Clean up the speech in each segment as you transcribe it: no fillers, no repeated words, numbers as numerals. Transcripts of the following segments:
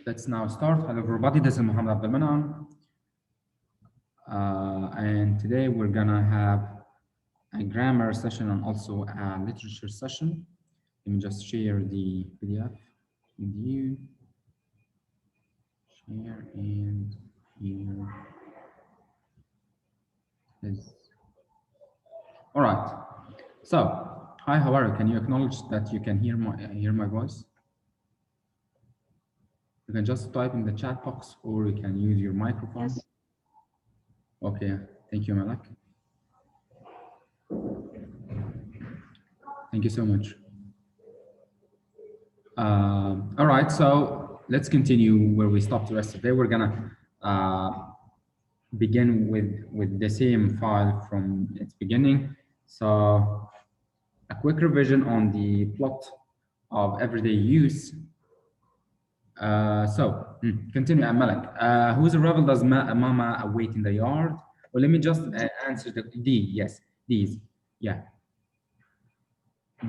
Let's now start. Hello everybody, this is Muhammad Abdel Manan. And today we're gonna have a grammar session and also a literature session. Let me just share the PDF with you. Share and here is. All right. So, hi, how are you? Can you acknowledge that you can hear my voice? You can just type in the chat box or you can use your microphone. Yes. Okay, thank you, Malak. Thank you so much. All right, so let's continue where we stopped the rest of the day. We're gonna begin with the same file from its beginning. So a quick revision on the plot of everyday use. Continue, Malak. Whose arrival does Mama await in the yard? Well, let me just answer the D. Yes, these. Yeah,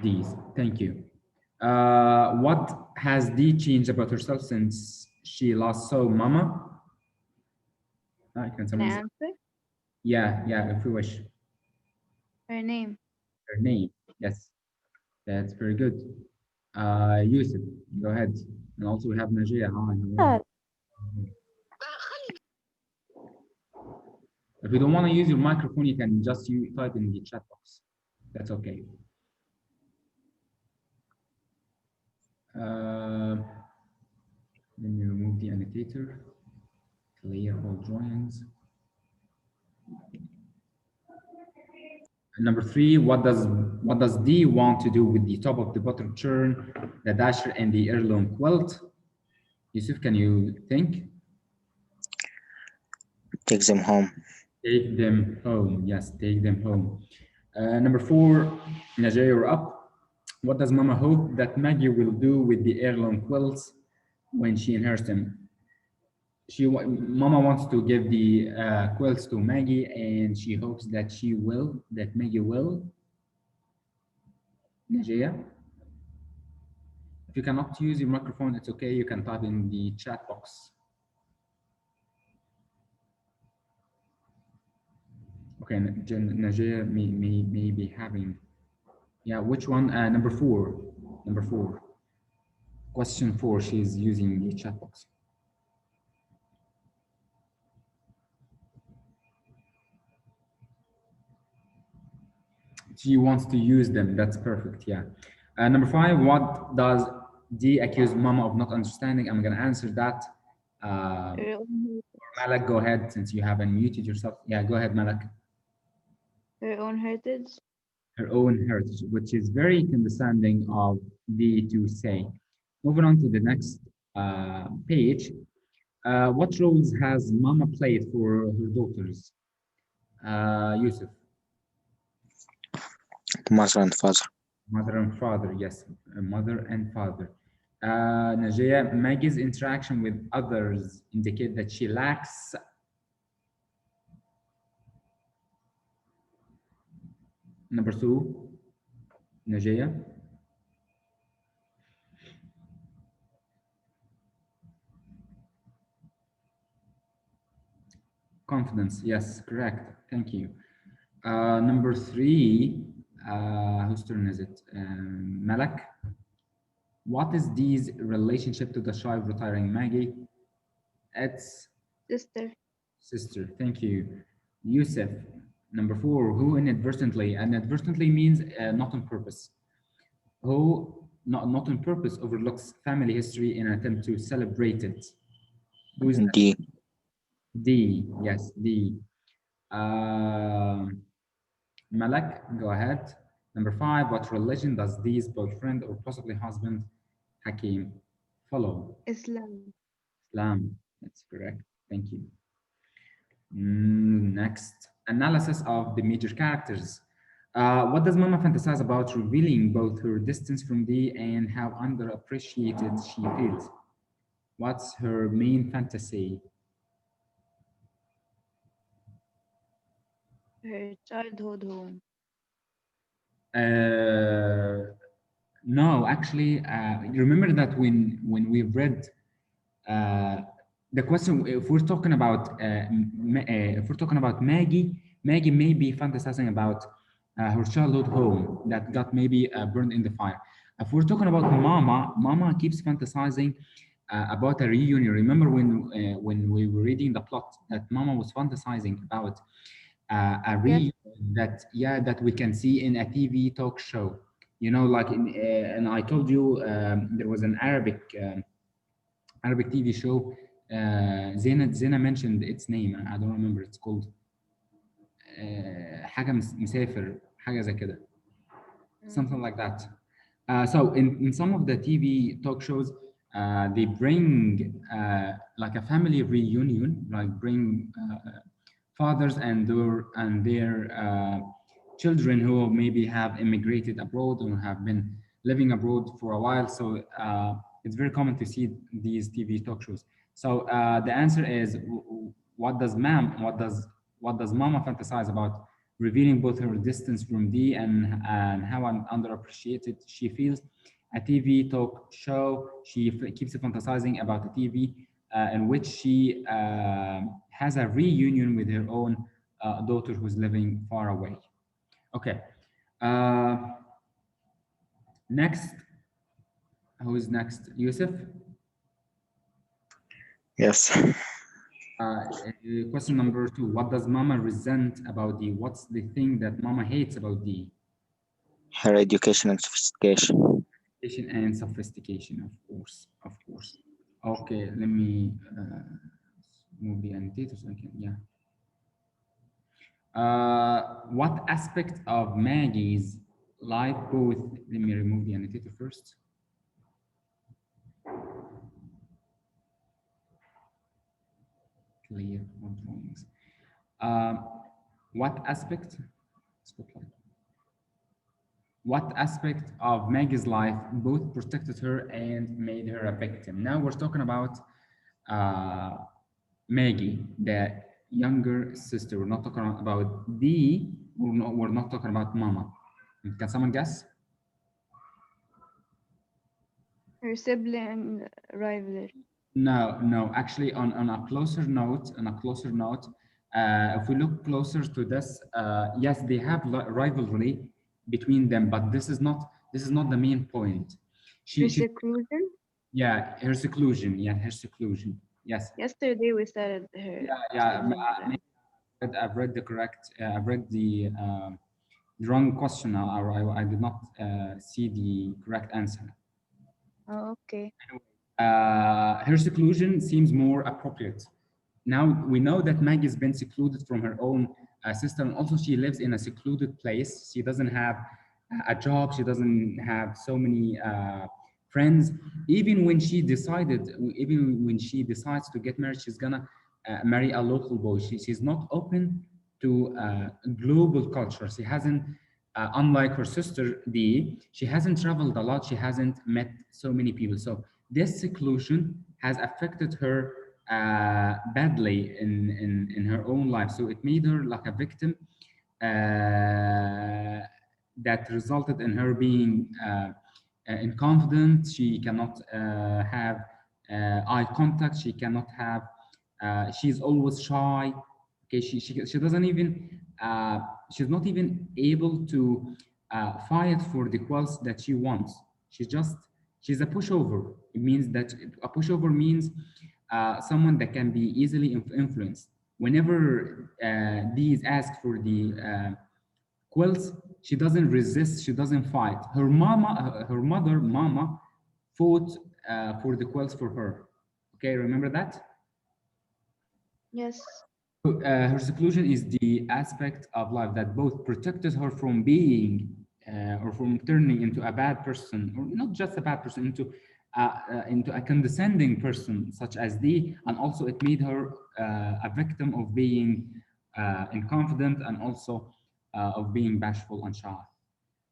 these. Thank you. What has D changed about herself since she last saw Mama? Can Can I someone say? answer? Yeah, if you wish. Her name. Her name. Yes, that's very good. Yusuf, go ahead. And also we have Najia. Hi, how are you? If you don't want to use your microphone, you can just type in the chat box. That's okay. Let me remove the annotator. Clear all joins. Number three, what does D want to do with the top of the butter churn, the dasher, and the heirloom quilt? Yusuf, can you think? Take them home. Take them home. Yes, take them home. Number four, Najee, you're up. What does Mama hope that Maggie will do with the heirloom quilts when she inherits them? Mama wants to give the quilts to Maggie, and she hopes that Maggie will. Najee, if you cannot use your microphone, it's okay. You can type in the chat box. Okay, Najee may be having. Yeah, which one? Number four. Number four. Question 4, she's using the chat box. She wants to use them. That's perfect. Yeah. Number 5, what does D accuse Mama of not understanding? I'm going to answer that. Malak, go ahead since you haven't muted yourself. Yeah, go ahead, Malak. Her own heritage. Her own heritage, which is very condescending of D to say. Moving on to the next page. What roles has Mama played for her daughters? Yusuf. Mother and father. Mother and father, yes, mother and father. Najia, Maggie's interaction with others indicate that she lacks number 2, Najia. Confidence, yes, correct. Thank you. Number 3, whose turn is it? Malak. What is Dee's relationship to the shy retiring Maggie? It's sister. Thank you. Yusuf. Number 4, who inadvertently means not on purpose. Who not on purpose overlooks family history in an attempt to celebrate it. Who is that? D. D, yes, D. Malak, go ahead. Number 5, what religion does D's boyfriend or possibly husband, Hakim, follow? Islam. Islam, that's correct. Thank you. Next, analysis of the major characters. What does Mama fantasize about revealing both her distance from D and how underappreciated she feels? What's her main fantasy? Her childhood home. No, actually, you remember that when we read uh, the question, if we're talking about if we're talking about Maggie may be fantasizing about her childhood home that got maybe burned in the fire. If we're talking about Mama keeps fantasizing about a reunion. Remember when we were reading the plot that Mama was fantasizing about a Yes. reunion that that we can see in a TV talk show. You know, like and I told you there was an Arabic TV show. Zena mentioned its name. I don't remember. It's called حاجة مسافر حاجة زي كده. Something like that. So in some of the TV talk shows, they bring like a family reunion, like bring fathers and their children who maybe have immigrated abroad or have been living abroad for a while. So it's very common to see these TV talk shows. So the answer is, what does Mama fantasize about? Revealing both her distance from D and how underappreciated she feels. A TV talk show, she keeps fantasizing about a TV in which she has a reunion with her own daughter who's living far away. Okay. Uh, Next, who is next? Yusuf? Yes. Question number 2. What does Mama resent about D? What's the thing that Mama hates about D? Her education and sophistication. Education and sophistication, of course, of course. Okay, let me move the annotator so I can, yeah. What aspect of Maggie's life both, let me remove the annotator first. Clear all drawings. What aspect, spotlight. What aspect of Maggie's life both protected her and made her a victim? Now we're talking about Maggie, the younger sister. We're not talking about the, we're not talking about Mama. Can someone guess? Her sibling rivalry. No. Actually, on a closer note, if we look closer to this, yes, they have rivalry between them, but this is not the main point. Her She seclusion. yeah, her seclusion. Yeah, her seclusion. Yes. Yesterday we started her Yeah. sibling rivalry. I've read the correct. I've read the wrong question, or I did not see the correct answer. Oh, okay. Her seclusion seems more appropriate. Now we know that Maggie's been secluded from her own sister, and also she lives in a secluded place. She doesn't have a job. She doesn't have so many friends. Even when she decides to get married, she's gonna marry a local boy. She's not open to global culture. She hasn't, unlike her sister Dee, she hasn't traveled a lot. She hasn't met so many people. So this seclusion has affected her badly in her own life. So it made her like a victim that resulted in her being inconfident. She cannot have eye contact. She cannot have. She's always shy. Okay, she doesn't even. She's not even able to fight for the quals that she wants. She's a pushover. It means that a pushover means someone that can be easily influenced. Whenever D is asked for the quills, she doesn't resist, she doesn't fight. Her mother, Mama, fought for the quills for her. Okay, remember that? Yes. Her seclusion is the aspect of life that both protected her from being or from turning into a bad person, or not just a bad person, into a condescending person such as D, and also it made her a victim of being inconfident and also of being bashful and shy.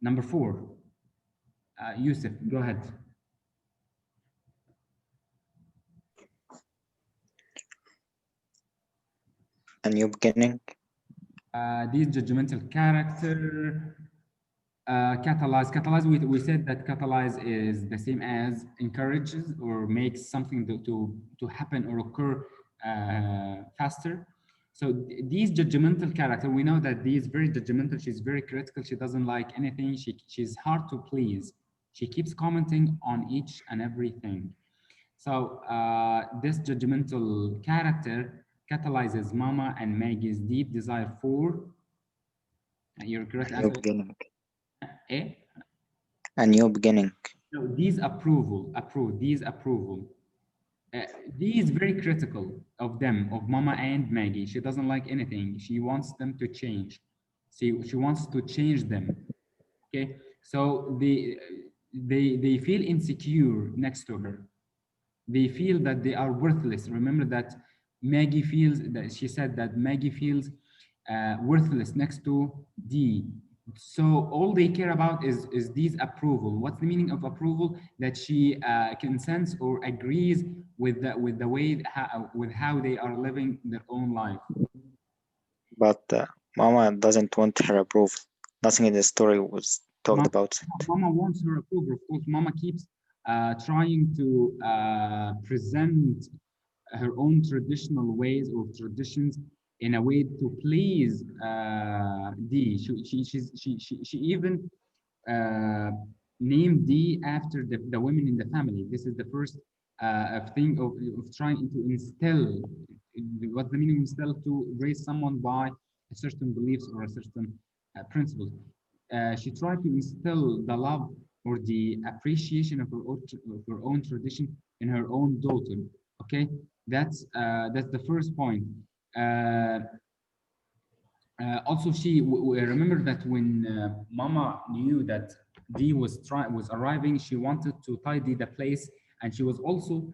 Number 4, Yusuf, go ahead. A new beginning. This judgmental character. Catalyze, we said that catalyze is the same as encourages or makes something to happen or occur faster. So these judgmental character, we know that Dee is very judgmental. She's very critical. She doesn't like anything. She's hard to please. She keeps commenting on each and everything. So this judgmental character catalyzes Mama and Maggie's deep desire for, your correct A new answer, beginning. A. A new beginning. No, these approval. Uh, Dee is very critical of them, of Mama and Maggie. She doesn't like anything. She wants them to change. She wants to change them. Okay, so they feel insecure next to her. They feel that they are worthless. Remember that Maggie feels that she said that Maggie feels worthless next to D. So all they care about is D's approval. What's the meaning of approval? That she consents or agrees with the way with how they are living their own life. But Mama doesn't want her approval. Nothing in the story was talked Mama, about. Mama wants her approval. Of course, Mama keeps trying to present her own traditional ways or traditions in a way to please Dee. She even uh, named Dee after the women in the family. This is the first thing of trying to instill. What's the meaning of instill? To raise someone by a certain beliefs or a certain principles. She tried to instill the love or the appreciation of her own tradition in her own daughter. Okay, that's the first point. Uh, Also, remember that when Mama knew that Dee was arriving, she wanted to tidy the place, and she was also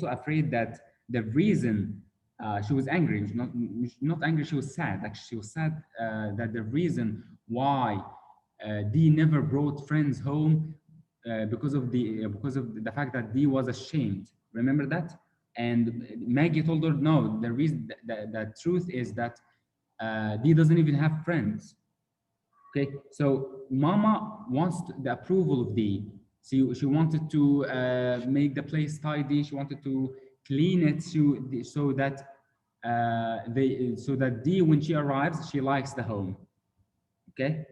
afraid that the reason she was angry, not angry, she was sad. Actually, she was sad that the reason why Dee never brought friends home because of the fact that Dee was ashamed. Remember that? And Maggie told her, no, the reason, the truth is that Dee doesn't even have friends. Okay, so Mama wants the approval of Dee. She wanted to make the place tidy. She wanted to clean it so that Dee, when she arrives, she likes the home. Okay,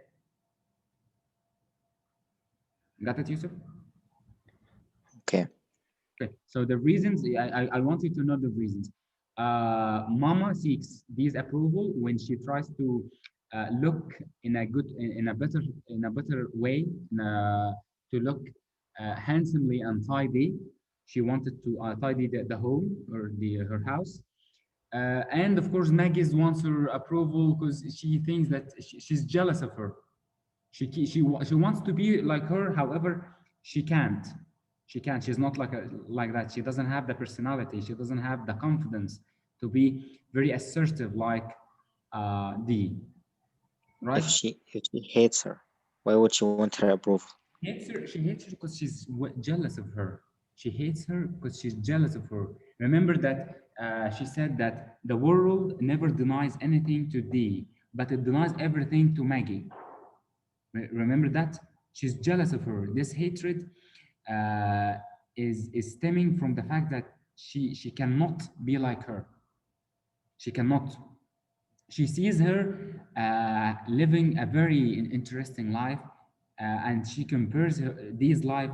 got it, Yusuf? Okay. Okay, so the reasons, I want you to know the reasons. Mama seeks Dee's approval when she tries to look in a better way, to look handsomely and tidy. She wanted to tidy the home or her house. And of course, Maggie's wants her approval because she thinks that she's jealous of her. She wants to be like her. However, she can't. She can't. She's not like that. She doesn't have the personality. She doesn't have the confidence to be very assertive like Dee, right? If she hates her, why would she want her approval? Hates her. She hates her because she's jealous of her. She hates her because she's jealous of her. Remember that she said that the world never denies anything to Dee, but it denies everything to Maggie. Remember that? She's jealous of her. This hatred is stemming from the fact that she cannot be like her. She cannot. She sees her living a very interesting life, and she compares this life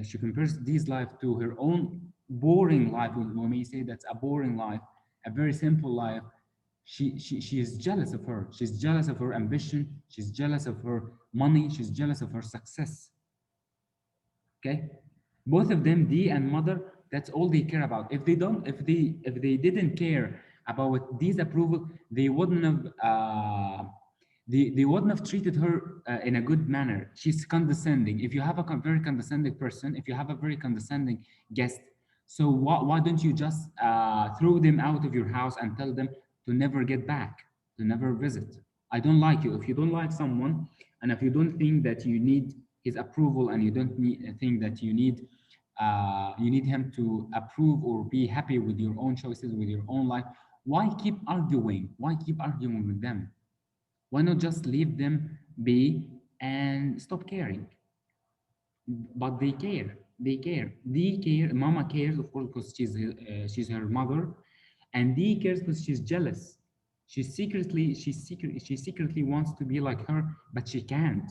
she compares this life to her own boring life. We may say that's a boring life, a very simple life. She is jealous of her. She's jealous of her ambition. She's jealous of her money. She's jealous of her success. Okay, both of them, Dee and mother, that's all they care about. If they didn't care about Dee's approval, they wouldn't have they wouldn't have treated her in a good manner. She's condescending. If you have a very condescending person, if you have a very condescending guest, so why don't you just throw them out of your house and tell them to never get back, to never visit? I don't like you. If you don't like someone, and if you don't think that you need his approval, and you don't think that you need him to approve or be happy with your own choices, with your own life, why keep arguing? Why keep arguing with them? Why not just leave them be and stop caring? But they care. They care. They care. Mama cares, of course, because she's her mother, and Dee cares because she's jealous. She secretly wants to be like her, but she can't.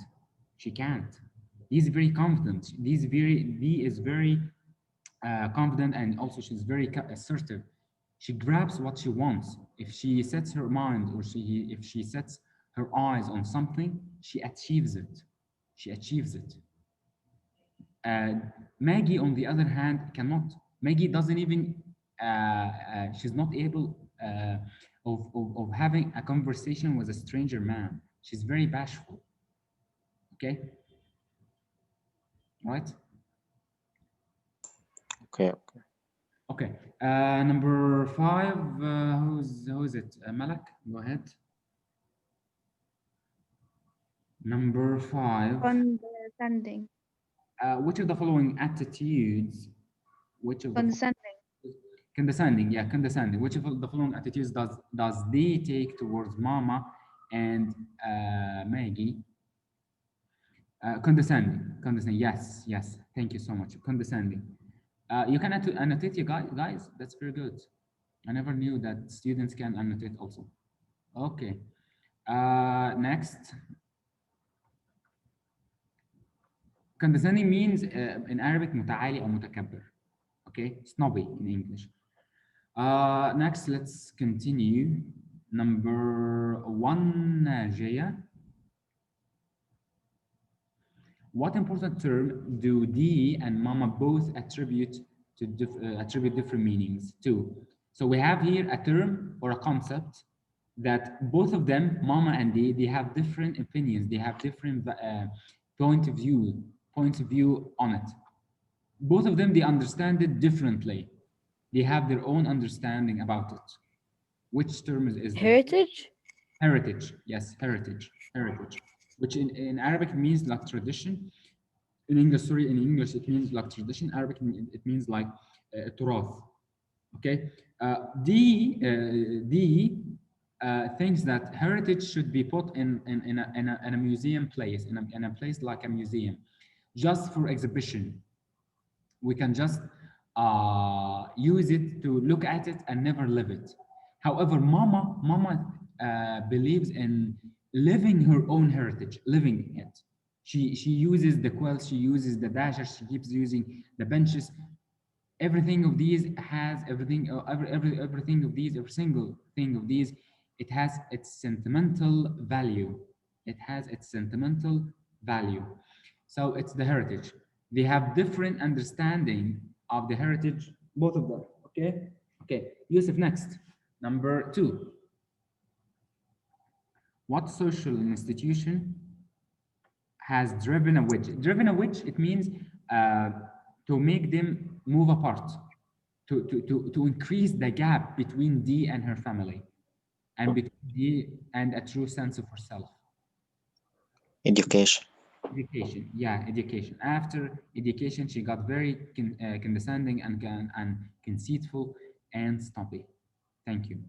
She can't. He's very confident. Dee is very confident, and also she's very assertive. She grabs what she wants. If she sets her mind, or if she sets her eyes on something, she achieves it. She achieves it. Uh, Maggie, on the other hand, cannot. Maggie doesn't even, she's not able of having a conversation with a stranger man. She's very bashful. Okay? Right? Okay. Okay. Number 5, who's it? Malak, go ahead. Number 5. Condescending. Which of the following attitudes, which of the Condescending. condescending, yeah, condescending. Which of the following attitudes does they take towards Mama and Maggie? Condescending. Yes, yes. Thank you so much. Condescending. You can annotate, you guys. That's very good. I never knew that students can annotate also. Okay. Next. Condescending means in Arabic متعالي أو متكبر. Okay, snobby in English. Next, let's continue. Number 1, Jaya. What important term do Dee and Mama both attribute different meanings to? So we have here a term or a concept that both of them, Mama and Dee, they have different opinions. They have different points of view on it. Both of them, they understand it differently. They have their own understanding about it. Which term is that? Heritage? Heritage, yes, heritage, which in Arabic means like tradition. In English, it means like tradition. Arabic, it means like turath. Okay, D thinks that heritage should be put in a museum place, in a place like a museum, just for exhibition. We can just use it to look at it and never live it. However, Mama believes in living her own heritage, living it. She uses the quilts, she uses the dashers, she keeps using the benches. Everything of these has everything, everything of these, every single thing of these, it has its sentimental value. It has its sentimental value. So it's the heritage. They have different understanding of the heritage, both of them. Okay. Okay. Yusuf, next. Number 2. What social institution has driven a wedge? Driven a wedge, it means to make them move apart, to increase the gap between Dee and her family, and between Dee and a true sense of herself. Education. Education, yeah, education. After education, she got very condescending and conceitful and stumpy. Thank you.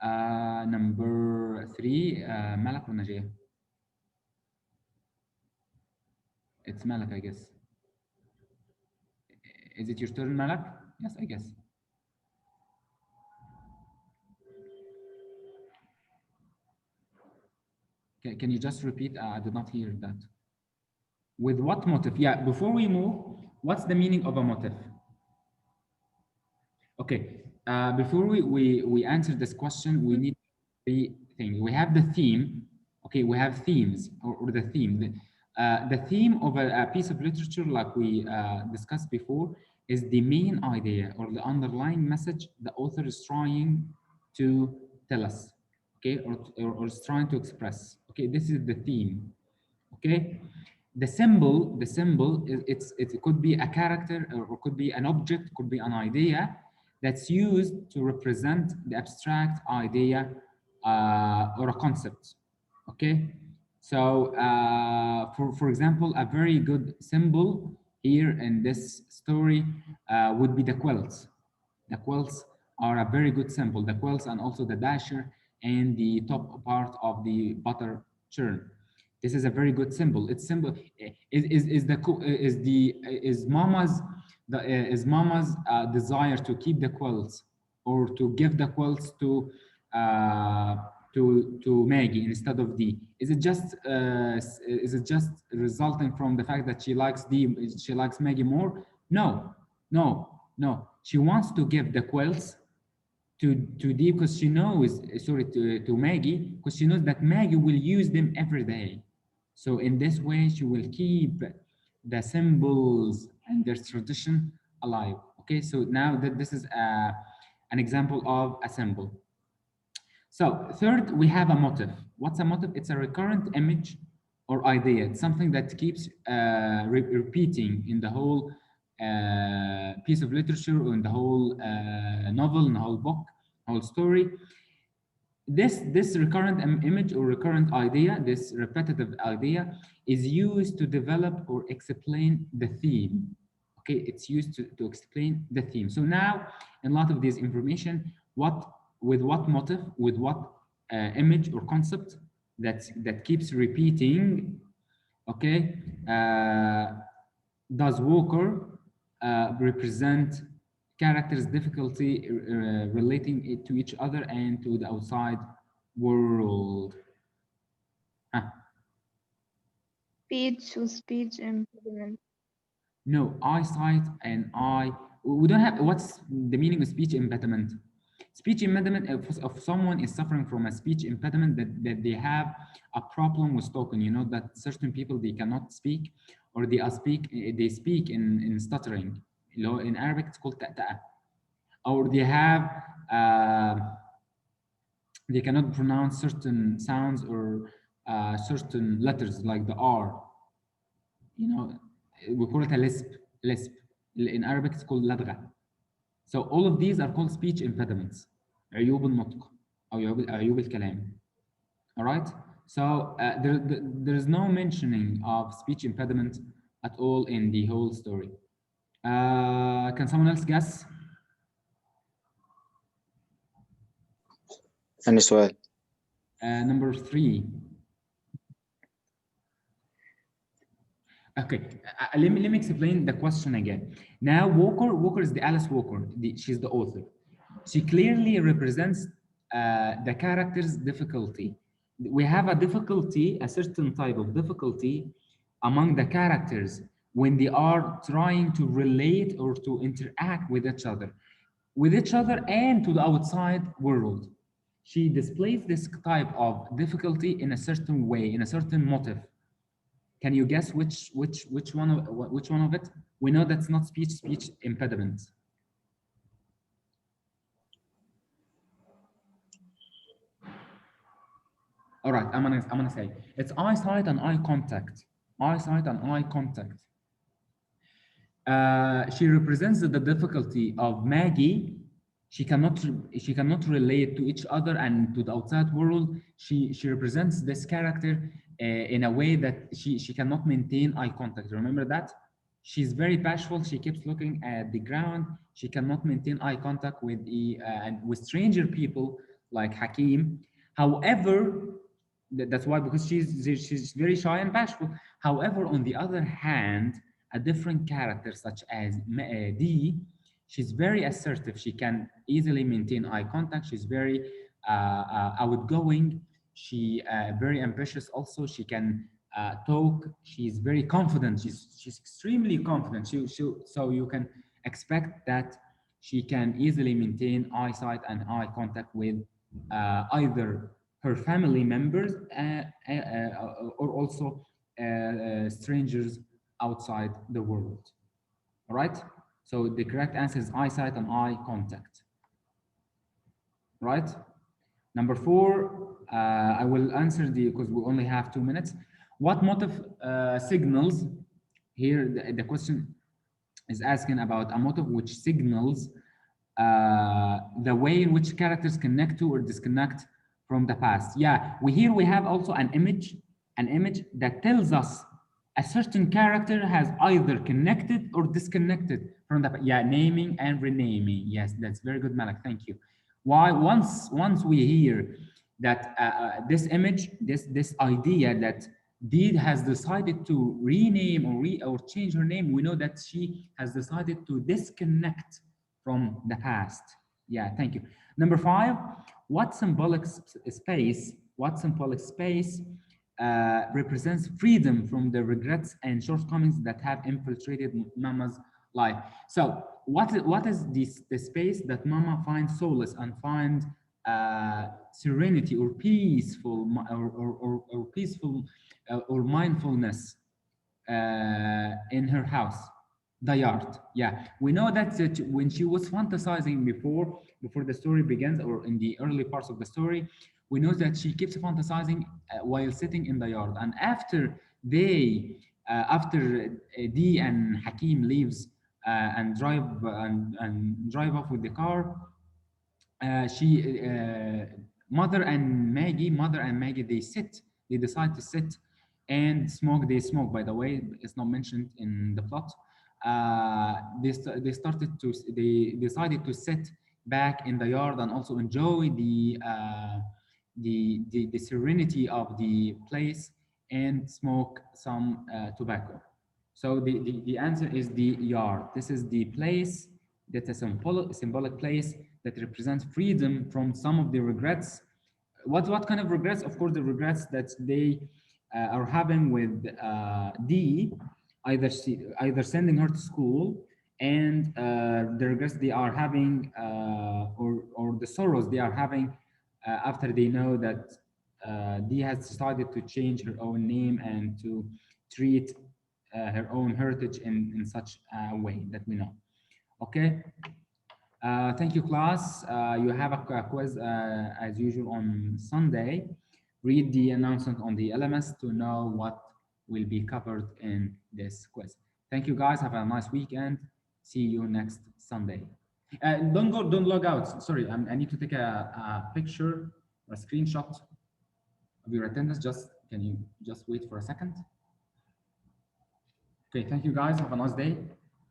Number 3, Malak or Najee? It's Malak, I guess. Is it your turn, Malak? Yes, I guess. Can you just repeat? I did not hear that. With what motive? Yeah, before we move, what's the meaning of a motive? Okay, before we answer this question, we need 3 things. We have the theme. Okay, we have themes or the theme. The theme of a piece of literature, like we discussed before, is the main idea or the underlying message the author is trying to tell us, okay, or is trying to express. Okay, this is the theme. Okay, the symbol it could be a character or could be an object, could be an idea that's used to represent the abstract idea or a concept. Okay, so for example, a very good symbol here in this story would be the quilts. The quilts are a very good symbol. The quilts and also the dasher and the top part of the butter churn. This is a very good symbol. It's symbol is mama's desire to keep the quilts or to give the quilts uh, to Maggie instead of D. Is it just resulting from the fact that she likes Maggie more? No, no. She wants to give the quilts to D because she knows, sorry, to Maggie, because she knows that Maggie will use them every day. So in this way, she will keep the symbols and their tradition alive. Okay, so now that this is an example of a symbol. So third, we have a motive. What's a motive? It's a recurrent image or idea. It's something that keeps repeating in the whole piece of literature or in the whole novel, in the whole book, whole story. This recurrent image or recurrent idea, this repetitive idea, is used to develop or explain the theme. Okay, it's used to explain the theme. So now, in a lot of this information, with what motive, with what image or concept that keeps repeating, okay, does Walker represent characters' difficulty relating it to each other and to the outside world? Speech with speech impediment. No, eyesight and eye. We don't have. What's the meaning of speech impediment? Speech impediment, if someone is suffering from a speech impediment, that they have a problem with talking, you know, that certain people, they cannot speak, or they speak in stuttering. You know, in Arabic it's called ta'ta'a. Or they cannot pronounce certain sounds or certain letters like the R. You know, we call it a lisp. In Arabic it's called ladgha. So all of these are called speech impediments. عيوب النطق أو عيوب الكلام. All right. So there is no mentioning of speech impediment at all in the whole story. Can someone else guess? ثاني سؤال. Number 3. Okay, let me explain the question again. Now, Walker is the Alice Walker. She's the author. She clearly represents the character's difficulty. We have a difficulty, a certain type of difficulty among the characters when they are trying to relate or to interact with each other and to the outside world. She displays this type of difficulty in a certain way, in a certain motive. Can you guess which one of it? We know that's not speech impediment. All right, I'm gonna say it's eyesight and eye contact. Eyesight and eye contact. She represents the difficulty of Maggie. She cannot relate to each other and to the outside world. She represents this character in a way that she cannot maintain eye contact. Remember that? She's very bashful. She keeps looking at the ground. She cannot maintain eye contact with with stranger people like Hakim. However, that's why, because she's very shy and bashful. However, on the other hand, a different character such as D, she's very assertive. She can easily maintain eye contact. She's very outgoing. She very ambitious also. She can talk. She's very confident. She's extremely confident. So you can expect that she can easily maintain eyesight and eye contact with either her family members or also strangers outside the world. All right. So the correct answer is eyesight and eye contact. Right. Number 4, I will answer because we only have 2 minutes. What motive signals, here the question is asking about a motive which signals the way in which characters connect to or disconnect from the past. Yeah, we have also an image that tells us a certain character has either connected or disconnected from the past. Yeah, naming and renaming. Yes, that's very good, Malak. Thank you. Why once we hear that this image, this idea that Dee has decided to rename or change her name, we know that she has decided to disconnect from the past. Yeah, thank you. Number 5, what symbolic space represents freedom from the regrets and shortcomings that have infiltrated Mama's life? So what is this the space that Mama finds solace and find serenity or peaceful or peaceful or mindfulness in her house? The yard. Yeah, we know that when she was fantasizing before the story begins, or in the early parts of the story, we know that she keeps fantasizing while sitting in the yard. And after Dee and Hakim leaves and drive off with the car, she mother and Maggie, they decide to sit and smoke. They smoke, by the way, it's not mentioned in the plot. They decided to sit back in the yard and also enjoy the serenity of the place and smoke some tobacco. So the answer is the yard. This is the place, that's a symbolic place that represents freedom from some of the regrets. What kind of regrets? Of course, the regrets that they are having with Dee, either sending her to school, and the regrets they are having, or the sorrows they are having after they know that Dee has decided to change her own name and to treat her own heritage in such a way that we know. Okay. Thank you, class. You have a quiz as usual on Sunday. Read the announcement on the LMS to know what will be covered in this quiz. Thank you, guys. Have a nice weekend. See you next Sunday. Don't log out. Sorry, I need to take a picture, a screenshot of your attendance. Can you just wait for a second? Okay, thank you, guys. Have a nice day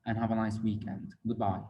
and have a nice weekend. Goodbye.